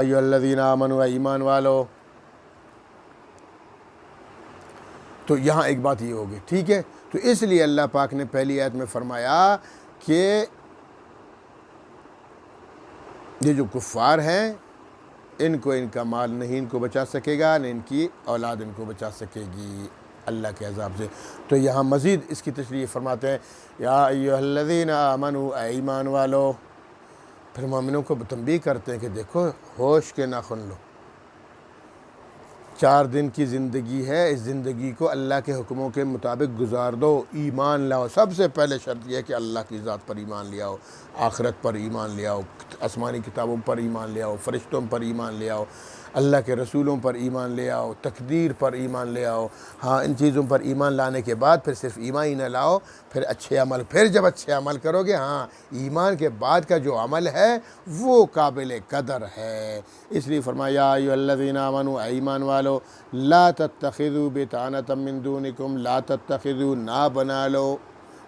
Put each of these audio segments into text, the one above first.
ایھاالذین آمنوا ایمان والو. تو یہاں ایک بات یہ ہوگی، ٹھیک ہے. تو اس لیے اللہ پاک نے پہلی آیت میں فرمایا کہ یہ جو کفار ہیں ان کو ان کا مال نہیں ان کو بچا سکے گا، نہ ان کی اولاد ان کو بچا سکے گی اللہ کے عذاب سے. تو یہاں مزید اس کی تشریح فرماتے ہیں، یا ایھا الذین آمنوا، اے ایمان والو. پھر مومنوں کو تنبیہ کرتے ہیں کہ دیکھو ہوش کے ناخن لو، 4 دن کی زندگی ہے، اس زندگی کو اللہ کے حکموں کے مطابق گزار دو، ایمان لاؤ. سب سے پہلے شرط یہ ہے کہ اللہ کی ذات پر ایمان لے آؤ، آخرت پر ایمان لے آؤ، آسمانی کتابوں پر ایمان لے آؤ، فرشتوں پر ایمان لے آؤ، اللہ کے رسولوں پر ایمان لے آؤ، تقدیر پر ایمان لے آؤ. ہاں ان چیزوں پر ایمان لانے کے بعد پھر صرف ایمان ہی نہ لاؤ، پھر اچھے عمل. پھر جب اچھے عمل کرو گے، ہاں ایمان کے بعد کا جو عمل ہے وہ قابل قدر ہے. اس لیے فرمایا یا ایھا الذین آمنوا، اے ایمان والو، لا تتخذوا بطانة من دونکم، لا تتخذوا، نہ بنا لو،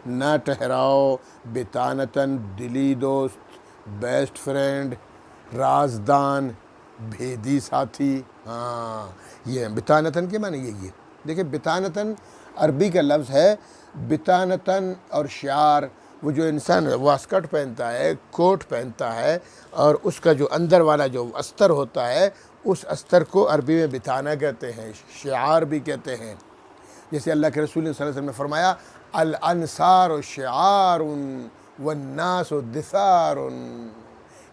نہ ٹھہراؤ، بطانة دلی دوست، بیسٹ فرینڈ، رازدان، بھیدی ساتھی. ہاں یہ بطانة کے معنی یہی ہے. دیکھیں بطانة عربی کا لفظ ہے. بطانة اور شعار، وہ جو انسان واسکٹ پہنتا ہے، کوٹ پہنتا ہے، اور اس کا جو اندر والا جو استر ہوتا ہے، اس استر کو عربی میں بطانہ کہتے ہیں، شعار بھی کہتے ہیں. جیسے اللہ کے رسول صلی اللہ علیہ وسلم نے فرمایا الانصار شعار والناس دثار.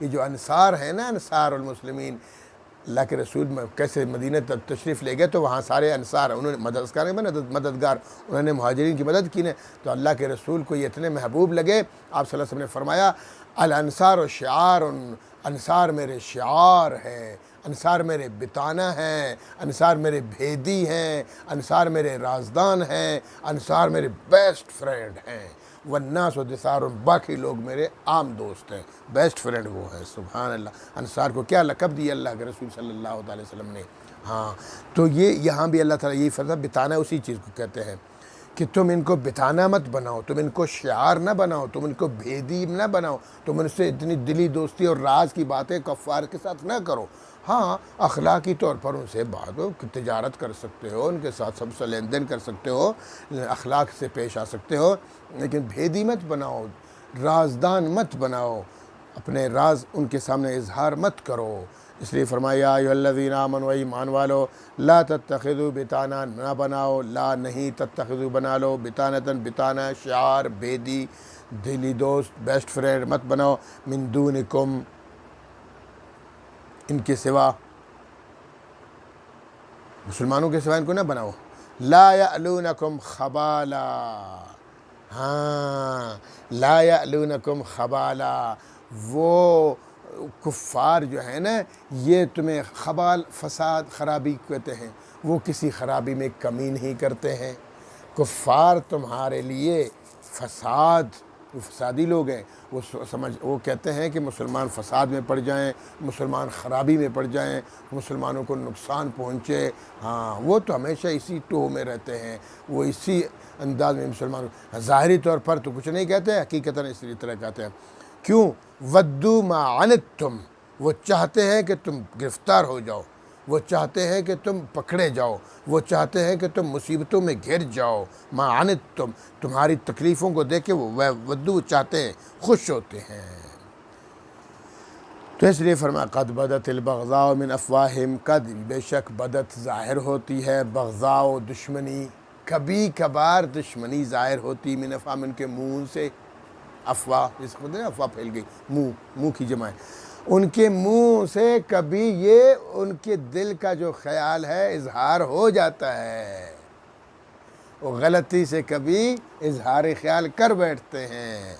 یہ جو انصار ہیں نا، انصار المسلمین، اللہ کے رسول میں کیسے مدینہ تشریف لے گئے تو وہاں سارے انصار، انہوں نے مددگار، انہوں نے مہاجرین کی مدد کی نے. تو اللہ کے رسول کو یہ اتنے محبوب لگے، آپ صلی اللہ علیہ وسلم نے فرمایا الانصار شعار، انصار میرے شعار ہیں، انصار میرے بطانہ ہیں، انصار میرے بھیدی ہیں، انصار میرے رازدان ہیں، انصار میرے بیسٹ فرینڈ ہیں. والناس دثار، باقی لوگ میرے عام دوست ہیں، بیسٹ فرینڈ وہ ہیں. سبحان اللہ. انصار کو کیا لقب دیا اللہ کے رسول صلی اللہ علیہ وسلم نے. ہاں تو یہ یہاں بھی اللہ تعالیٰ یہی فرماتا، بطانہ اسی چیز کو کہتے ہیں کہ تم ان کو بطانہ مت بناؤ، تم ان کو شعار نہ بناؤ، تم ان کو بھیدی نہ بناؤ، تم ان سے اتنی دلی دوستی اور راز کی باتیں کفار کے ساتھ نہ کرو. ہاں اخلاقی طور پر ان سے بات ہو، تجارت کر سکتے ہو، ان کے ساتھ سب سے لین دین کر سکتے ہو، اخلاق سے پیش آ سکتے ہو، لیکن بھیدی مت بناؤ، رازدان مت بناؤ، اپنے راز ان کے سامنے اظہار مت کرو. اس لیے فرمایا یا ایھا الذین آمنوا، ایمان والو، لا تتخذوا بطانہ، نہ بناؤ، لا نہیں، تتخذوا بنا لو، بطانة بطانہ، شعار، بھیدی، دلی دوست، بیسٹ فرینڈ مت بناؤ، من دونکم، ان کے سوا، مسلمانوں کے سوا ان کو نہ بناؤ. لا یألونکم خبالا، ہاں لا یألونکم خبالا، وہ کفار جو ہیں نا یہ تمہیں خبال، فساد، خرابی کہتے ہیں، وہ کسی خرابی میں کمی نہیں کرتے ہیں. کفار تمہارے لیے فساد، وہ فسادی لوگ ہیں، وہ کہتے ہیں کہ مسلمان فساد میں پڑ جائیں، مسلمان خرابی میں پڑ جائیں، مسلمانوں کو نقصان پہنچے. ہاں وہ تو ہمیشہ اسی ٹوہ میں رہتے ہیں، وہ اسی انداز میں مسلمانوں، ظاہری طور پر تو کچھ نہیں کہتے، حقیقتاً اسی طرح کہتے ہیں. کیوں؟ ودوا ما عنتم، وہ چاہتے ہیں کہ تم گرفتار ہو جاؤ، وہ چاہتے ہیں کہ تم پکڑے جاؤ، وہ چاہتے ہیں کہ تم مصیبتوں میں گھر جاؤ. ما عنتم، تمہاری تکلیفوں کو دیکھ کے وہ ودو چاہتے ہیں، خوش ہوتے ہیں. تو اس لیے فرمایا قد بدت البغضاء من افواہہم، قد بے شک بدت ظاہر ہوتی ہے، بغضاء دشمنی، کبھی کبھار دشمنی ظاہر ہوتی، من افواہہم ان کے منہ سے. افواہ جس کو کہتے ہیں افواہ پھیل گئی، منہ کی جمع ہے، ان کے منہ سے کبھی یہ ان کے دل کا جو خیال ہے اظہار ہو جاتا ہے، وہ غلطی سے کبھی اظہار خیال کر بیٹھتے ہیں.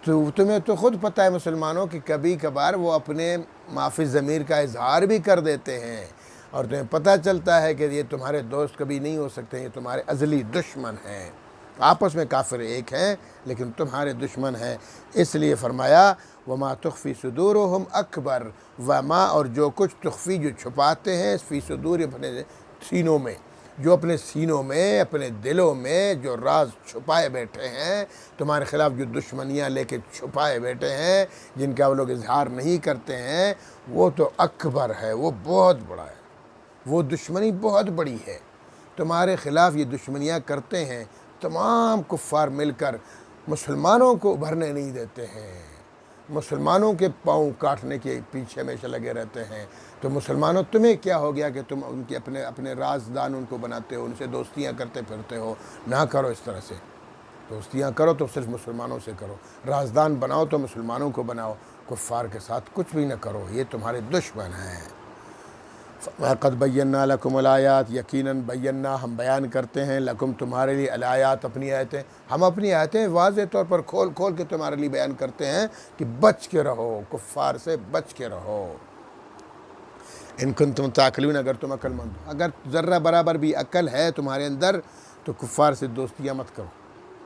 تو تمہیں تو خود پتہ ہے مسلمانوں کہ کبھی کبھار وہ اپنے معافی ضمیر کا اظہار بھی کر دیتے ہیں، اور تمہیں پتہ چلتا ہے کہ یہ تمہارے دوست کبھی نہیں ہو سکتے، یہ تمہارے ازلی دشمن ہیں. آپس میں کافر ایک ہیں لیکن تمہارے دشمن ہیں. اس لیے فرمایا وما تخفی صدورہم اکبر، وما اور جو کچھ تخفی جو چھپاتے ہیں فی صدور اپنے سینوں میں، جو اپنے سینوں میں اپنے دلوں میں جو راز چھپائے بیٹھے ہیں، تمہارے خلاف جو دشمنیاں لے کے چھپائے بیٹھے ہیں، جن کا وہ لوگ اظہار نہیں کرتے ہیں، وہ تو اکبر ہے، وہ بہت بڑا ہے، وہ دشمنی بہت بڑی ہے۔ تمہارے خلاف یہ دشمنیاں کرتے ہیں، تمام کفار مل کر مسلمانوں کو ابھرنے نہیں دیتے ہیں، مسلمانوں کے پاؤں کاٹنے کے پیچھے ہمیشہ لگے رہتے ہیں۔ تو مسلمانوں تمہیں کیا ہو گیا کہ تم ان کے اپنے رازدان ان کو بناتے ہو، ان سے دوستیاں کرتے پھرتے ہو؟ نہ کرو اس طرح سے، دوستیاں کرو تو صرف مسلمانوں سے کرو، رازدان بناؤ تو مسلمانوں کو بناؤ، کفار کے ساتھ کچھ بھی نہ کرو، یہ تمہارے دشمن ہیں۔ قد بینا لکم الآیات، یقیناً بینا ہم بیان کرتے ہیں، لکم تمہارے لیے الآیات اپنی آیتیں، ہم اپنی آیتیں واضح طور پر کھول کھول کے تمہارے لیے بیان کرتے ہیں کہ بچ کے رہو، کفار سے بچ کے رہو۔ ان کنتم تعقلون، اگر تم عقل مند ہو، اگر ذرہ برابر بھی عقل ہے تمہارے اندر تو کفار سے دوستیاں مت کرو۔